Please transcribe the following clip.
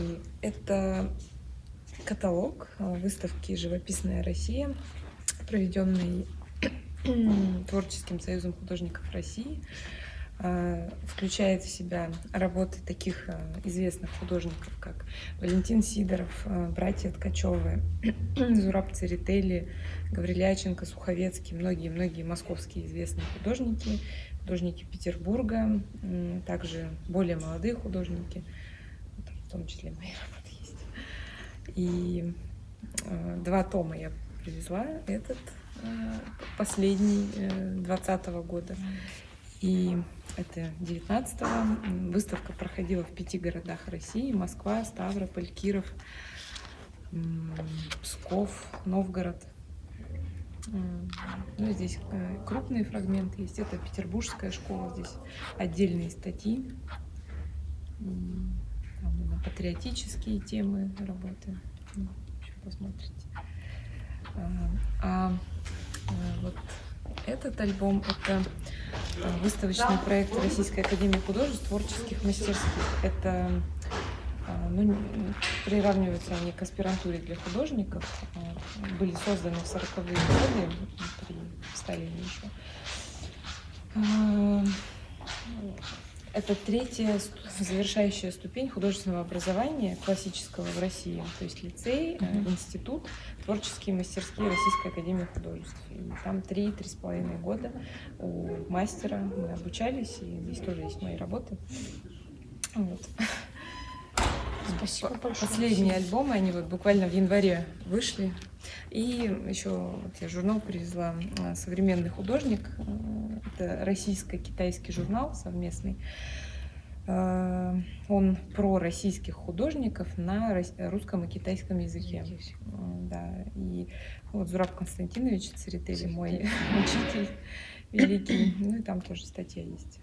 И это каталог выставки «Живописная Россия», проведенный Творческим союзом художников России. Включает в себя работы таких известных художников, как Валентин Сидоров, братья Ткачевы, Зураб Церетели, Гавриляченко, Суховецкий, многие-многие московские известные художники Петербурга, также более молодые художники, в том числе мои работы есть. И 2 тома я привезла, этот последний 2020 года. И это 19-го. Выставка проходила в 5 городах России: Москва, Ставрополь, Киров, Псков, Новгород. Ну, здесь крупные фрагменты есть. Это Петербургская школа, здесь отдельные статьи. Там патриотические темы работы. Еще посмотрите. Вот этот альбом — это выставочный проект Российской академии художеств, творческих мастерских. Это приравниваются они к аспирантуре для художников. Были созданы в 40-е годы при Сталине еще. Это 3-я завершающая ступень художественного образования классического в России, то есть лицей, институт, творческие мастерские Российской академии художеств. И там 3-3,5 года у мастера мы обучались, и здесь тоже есть мои работы. Вот. Спасибо большое. Последние альбомы, они вот буквально в январе вышли. И еще вот я журнал привезла «Современный художник». Это российско-китайский журнал совместный. Он про российских художников на русском и китайском языке. Да. И вот Зураб Константинович Церетели, мой учитель великий. Ну и там тоже статья есть.